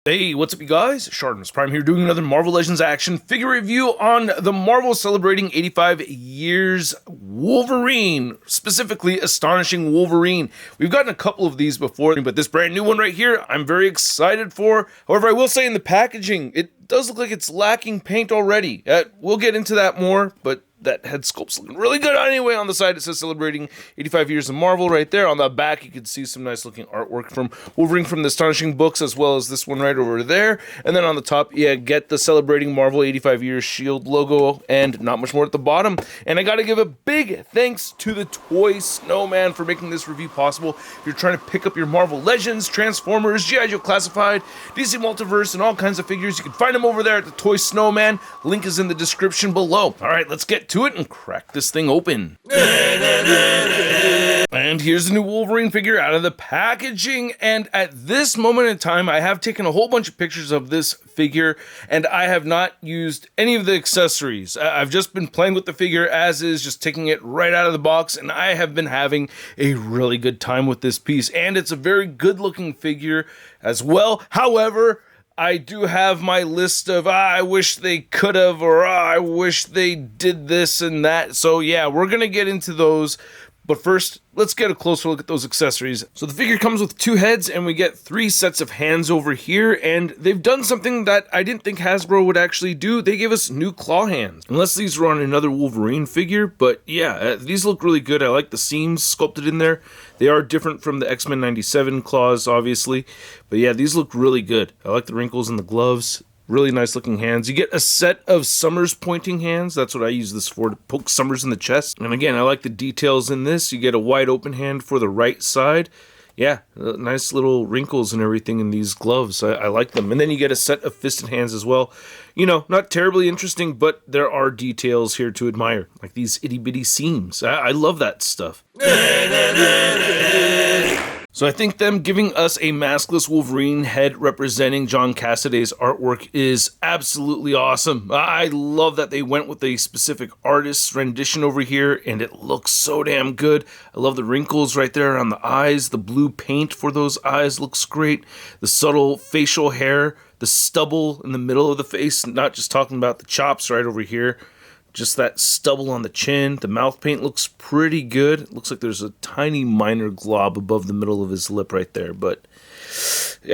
Hey, what's up you guys? ShartimusPrime here doing another Marvel Legends action figure review on the Marvel celebrating 85 years Wolverine, specifically Astonishing Wolverine. We've gotten a couple of these before, but this brand new one right here, I'm very excited for. However, I will say in the packaging, it does look like it's lacking paint already. We'll get into that more, but that head sculpt's looking really good anyway. On the side it says celebrating 85 years of Marvel right there. On the back you can see some nice looking artwork from Wolverine from the Astonishing books, as well as this one right over there. And then on the top, get the celebrating Marvel 85 years shield logo, and not much more at the bottom. And I gotta give a big thanks to the Toy Snowman for making this review possible. If you're trying to pick up your Marvel Legends, Transformers, G.I. Joe Classified, DC Multiverse, and all kinds of figures, you can find them over there at the Toy Snowman. Link is in the description below. Alright, let's get to it and crack this thing open. And here's the new Wolverine figure out of the packaging. And at this moment in time, I have taken a whole bunch of pictures of this figure, and I have not used any of the accessories. I've just been playing with the figure as is, just taking it right out of the box, and I have been having a really good time with this piece. And it's a very good looking figure as well. However, I do have my list of, I wish they could have, or I wish they did this and that. So yeah, we're going to get into those. But first, let's get a closer look at those accessories. So the figure comes with 2 heads, and we get 3 sets of hands over here, and they've done something that I didn't think Hasbro would actually do. They gave us new claw hands. Unless these were on another Wolverine figure, but yeah, these look really good. I like the seams sculpted in there. They are different from the X-Men 97 claws, obviously, but yeah, these look really good. I like the wrinkles in the gloves. Really nice looking hands. You get a set of Summers pointing hands. That's what I use this for, to poke Summers in the chest. And again, I like the details in this. You get a wide open hand for the right side. Yeah, nice little wrinkles and everything in these gloves. I like them. And then you get a set of fisted hands as well. You know, not terribly interesting, but there are details here to admire. Like these itty bitty seams. I love that stuff. So I think them giving us a maskless Wolverine head representing John Cassaday's artwork is absolutely awesome. I love that they went with a specific artist's rendition over here, and it looks so damn good. I love the wrinkles right there on the eyes. The blue paint for those eyes looks great. The subtle facial hair, the stubble in the middle of the face, not just talking about the chops right over here. Just that stubble on the chin. The mouth paint looks pretty good. It looks like there's a tiny minor glob above the middle of his lip right there, but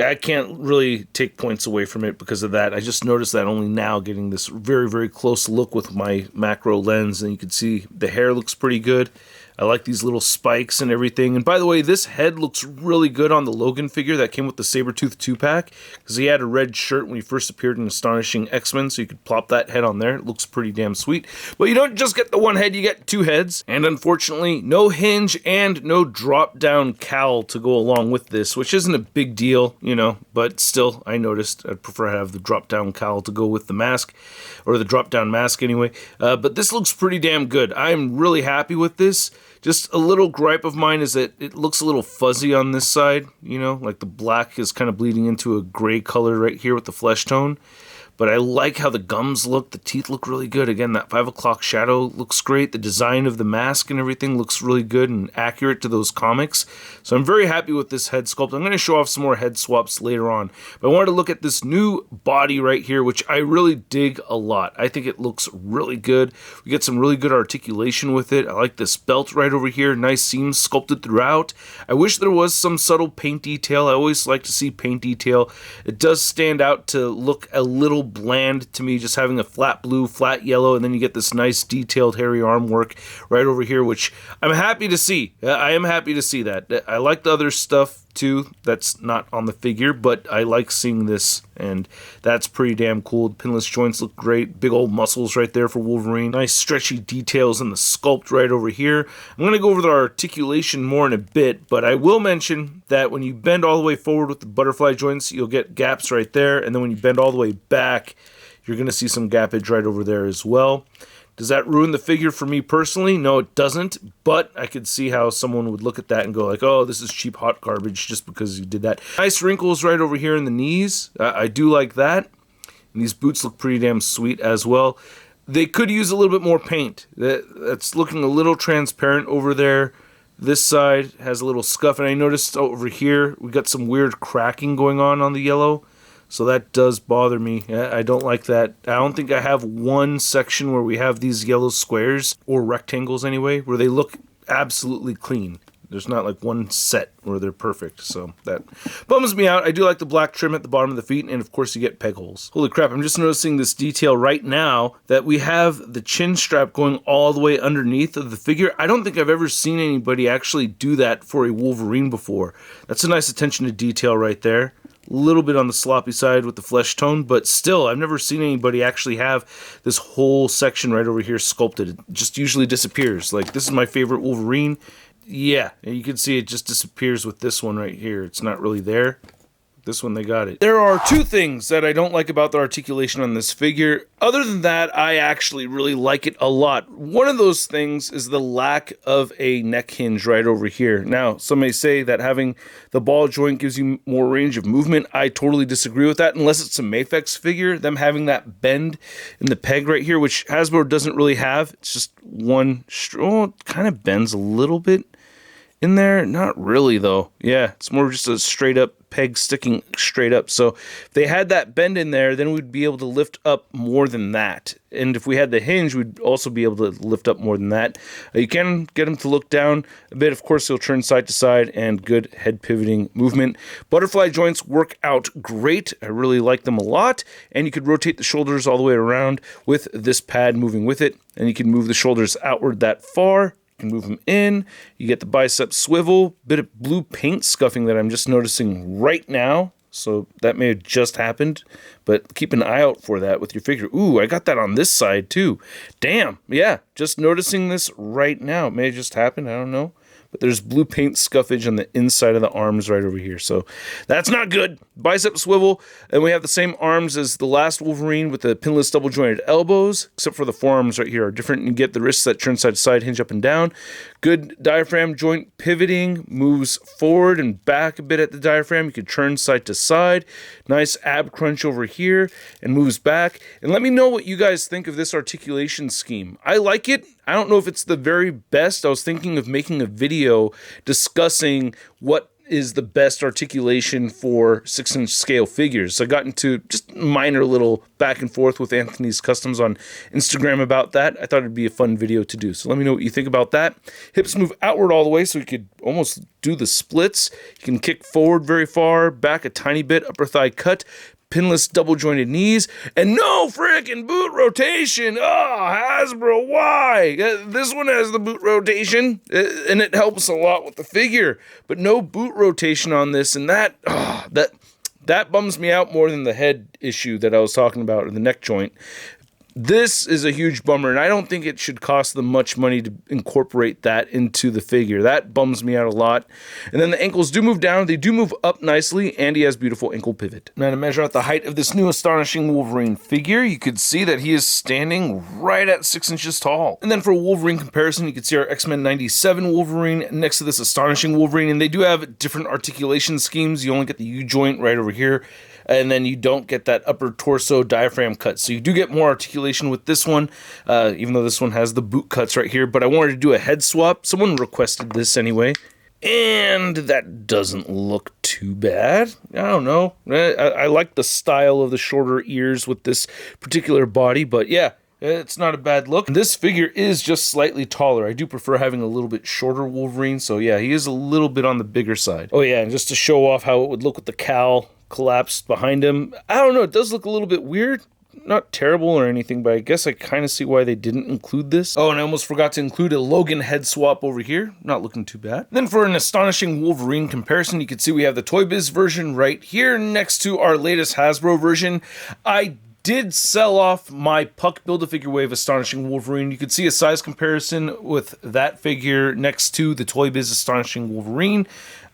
I can't really take points away from it because of that. I just noticed that only now, getting this very, very close look with my macro lens, and you can see the hair looks pretty good. I like these little spikes and everything. And by the way, this head looks really good on the Logan figure that came with the Sabretooth 2-pack, because he had a red shirt when he first appeared in Astonishing X-Men, so you could plop that head on there. It looks pretty damn sweet. But you don't just get the one head, you get 2 heads. And unfortunately, no hinge and no drop-down cowl to go along with this, which isn't a big deal, you know, but still, I noticed I'd prefer to have the drop-down cowl to go with the mask, or the drop-down mask anyway. But this looks pretty damn good. I'm really happy with this. Just a little gripe of mine is that it looks a little fuzzy on this side, you know, like the black is kind of bleeding into a gray color right here with the flesh tone. But I like how the gums look. The teeth look really good. Again, that 5 o'clock shadow looks great. The design of the mask and everything looks really good and accurate to those comics. So I'm very happy with this head sculpt. I'm going to show off some more head swaps later on. But I wanted to look at this new body right here, which I really dig a lot. I think it looks really good. We get some really good articulation with it. I like this belt right over here. Nice seams sculpted throughout. I wish there was some subtle paint detail. I always like to see paint detail. It does stand out to look a little bland to me, just having a flat blue, flat yellow, and then you get this nice detailed hairy arm work right over here, which I'm happy to see. I am happy to see that. I like the other stuff too that's not on the figure, but I like seeing this, and that's pretty damn cool. The pinless joints look great. Big old muscles right there for Wolverine. Nice stretchy details in the sculpt right over here. I'm going to go over the articulation more in a bit, but I will mention that when you bend all the way forward with the butterfly joints, you'll get gaps right there, and then when you bend all the way back, you're going to see some gappage right over there as well. Does that ruin the figure for me personally? No, it doesn't, but I could see how someone would look at that and go like, oh, this is cheap hot garbage just because you did that. Nice wrinkles right over here in the knees. I do like that. And these boots look pretty damn sweet as well. They could use a little bit more paint. That's looking a little transparent over there. This side has a little scuff, and I noticed over here we got some weird cracking going on the yellow. So that does bother me. I don't like that. I don't think I have one section where we have these yellow squares, or rectangles anyway, where they look absolutely clean. There's not like one set where they're perfect, so that bums me out. I do like the black trim at the bottom of the feet, and of course you get peg holes. Holy crap, I'm just noticing this detail right now that we have the chin strap going all the way underneath of the figure. I don't think I've ever seen anybody actually do that for a Wolverine before. That's a nice attention to detail right there. A little bit on the sloppy side with the flesh tone, but still, I've never seen anybody actually have this whole section right over here sculpted. It just usually disappears. Like, this is my favorite Wolverine. Yeah, you can see it just disappears with this one right here. It's not really there. This one, they got it. There are two things that I don't like about the articulation on this figure. Other than that, I actually really like it a lot. One of those things is the lack of a neck hinge right over here. Now, some may say that having the ball joint gives you more range of movement. I totally disagree with that, unless it's a Mafex figure. Them having that bend in the peg right here, which Hasbro doesn't really have. It's just one, it kind of bends a little bit in there. Not really, though. Yeah, it's more just a straight up peg sticking straight up. So if they had that bend in there, then we'd be able to lift up more than that. And if we had the hinge, we'd also be able to lift up more than that. You can get them to look down a bit. Of course, they'll turn side to side, and good head pivoting movement. Butterfly joints work out great. I really like them a lot. And you could rotate the shoulders all the way around with this pad moving with it. And you can move the shoulders outward that far. You can move them in. You get the bicep swivel. Bit of blue paint scuffing that I'm just noticing right now. So that may have just happened, but keep an eye out for that with your figure. Ooh, I got that on this side too. Damn, yeah, just noticing this right now. It may have just happened, I don't know. But there's blue paint scuffage on the inside of the arms right over here. So that's not good. Bicep swivel. And we have the same arms as the last Wolverine with the pinless double jointed elbows, except for the forearms right here are different. You get the wrists that turn side to side, hinge up and down. Good diaphragm joint pivoting, moves forward and back a bit at the diaphragm. You can turn side to side. Nice ab crunch over here and moves back. And let me know what you guys think of this articulation scheme. I like it. I don't know if it's the very best. I was thinking of making a video discussing what is the best articulation for 6-inch scale figures. So I got into just minor little back and forth with Anthony's Customs on Instagram about that. I thought it'd be a fun video to do. So let me know what you think about that. Hips move outward all the way, so you could almost do the splits. You can kick forward very far, back a tiny bit, upper thigh cut. Pinless double jointed knees, and no freaking boot rotation. Oh, Hasbro, why? This one has the boot rotation, and it helps a lot with the figure, but no boot rotation on this, and that bums me out more than the head issue that I was talking about, or the neck joint. This is a huge bummer, and I don't think it should cost them much money to incorporate that into the figure. That bums me out a lot. And then the ankles do move down. They do move up nicely, and he has beautiful ankle pivot. Now to measure out the height of this new Astonishing Wolverine figure, you could see that he is standing right at 6 inches tall. And then for a Wolverine comparison, you can see our X-Men 97 Wolverine next to this Astonishing Wolverine, and they do have different articulation schemes. You only get the U-joint right over here, and then you don't get that upper torso diaphragm cut. So you do get more articulation with this one, even though this one has the boot cuts right here. But I wanted to do a head swap. Someone requested this anyway. And that doesn't look too bad. I don't know. I like the style of the shorter ears with this particular body. But yeah, it's not a bad look. This figure is just slightly taller. I do prefer having a little bit shorter Wolverine. So yeah, he is a little bit on the bigger side. Oh yeah, and just to show off how it would look with the cowl collapsed behind him. I don't know, it does look a little bit weird. Not terrible or anything, but I guess I kind of see why they didn't include this. Oh, and I almost forgot to include a Logan head swap over here. Not looking too bad. Then for an Astonishing Wolverine comparison, you can see we have the Toy Biz version right here next to our latest Hasbro version. I did sell off my Puck Build-A-Figure Wave Astonishing Wolverine. You can see a size comparison with that figure next to the Toy Biz Astonishing Wolverine.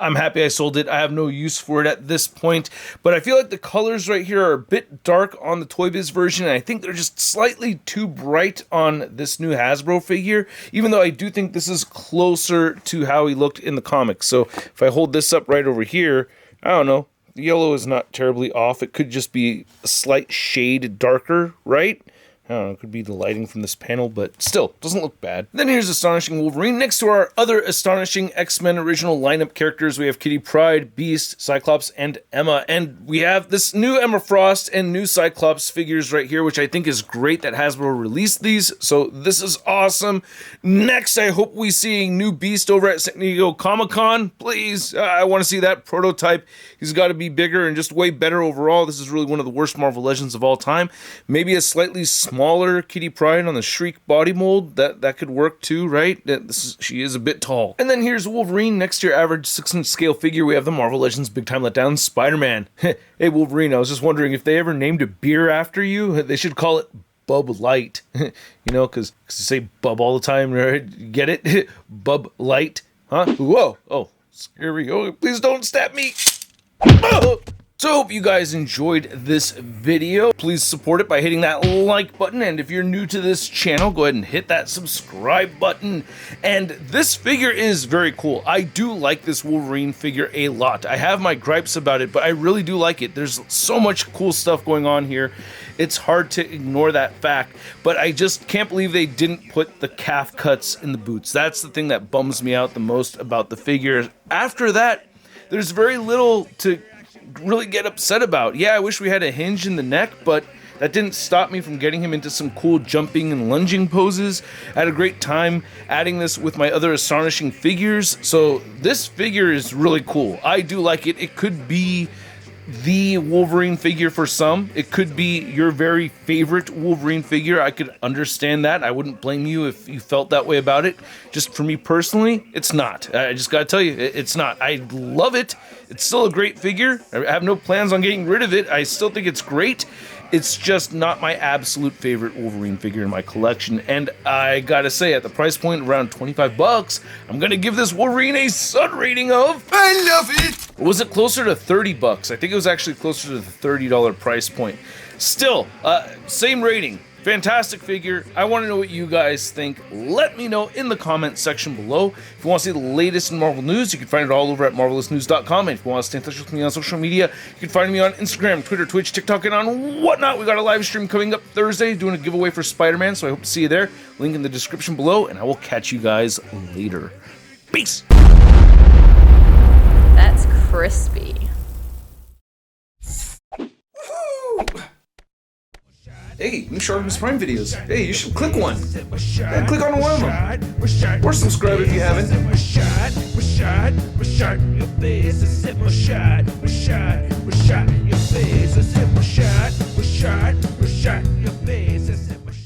I'm happy I sold it. I have no use for it at this point, but I feel like the colors right here are a bit dark on the Toy Biz version, and I think they're just slightly too bright on this new Hasbro figure, even though I do think this is closer to how he looked in the comics. So if I hold this up right over here, I don't know, the yellow is not terribly off. It could just be a slight shade darker, right? I don't know, it could be the lighting from this panel, but still, doesn't look bad. Then here's Astonishing Wolverine. Next to our other Astonishing X-Men original lineup characters, we have Kitty Pryde, Beast, Cyclops, and Emma. And we have this new Emma Frost and new Cyclops figures right here, which I think is great that Hasbro released these. So this is awesome. Next, I hope we see a new Beast over at San Diego Comic-Con. Please, I want to see that prototype. He's got to be bigger and just way better overall. This is really one of the worst Marvel Legends of all time. Maybe a slightly smaller Kitty Pryde on the Shriek body mold. That could work too, right? She is a bit tall. And then here's Wolverine. Next to your average 6-inch scale figure, we have the Marvel Legends Big Time Letdown Spider-Man. Hey Wolverine, I was just wondering if they ever named a beer after you, they should call it Bub Light. You know, because you say Bub all the time, right? Get it? Bub Light. Huh? Whoa. Oh, scary. Oh, please don't stab me. Oh. So I hope you guys enjoyed this video. Please support it by hitting that like button. And if you're new to this channel, go ahead and hit that subscribe button. And this figure is very cool. I do like this Wolverine figure a lot. I have my gripes about it, but I really do like it. There's so much cool stuff going on here. It's hard to ignore that fact, but I just can't believe they didn't put the calf cuts in the boots. That's the thing that bums me out the most about the figure. After that, there's very little to really get upset about. Yeah, I wish we had a hinge in the neck, but that didn't stop me from getting him into some cool jumping and lunging poses. I had a great time adding this with my other Astonishing figures, so this figure is really cool. I do like it. It could be the Wolverine figure for some. It could be your very favorite Wolverine figure. I could understand that. I wouldn't blame you if you felt that way about it. Just for me personally, it's not. I just gotta tell you, it's not. I love it. It's still a great figure. I have no plans on getting rid of it. I still think it's great. It's just not my absolute favorite Wolverine figure in my collection. And I gotta say, at the price point around 25 bucks, I'm gonna give this Wolverine a Sun rating of... I love it! Or was it closer to 30 bucks? I think it was actually closer to the $30 price point. Still, same rating. Fantastic figure. I want to know what you guys think. Let me know in the comments section below. If you want to see the latest in Marvel news, you can find it all over at marvelousnews.com. And if you want to stay in touch with me on social media, you can find me on Instagram, Twitter, Twitch, TikTok, and on whatnot. We got a live stream coming up Thursday doing a giveaway for Spider-Man, so I hope to see you there. Link in the description below, and I will catch you guys later. Peace! That's crispy. Hey, new ShartimusPrime videos. Hey, you should click one. Yeah, click on one of them. Or subscribe if you haven't. Your face,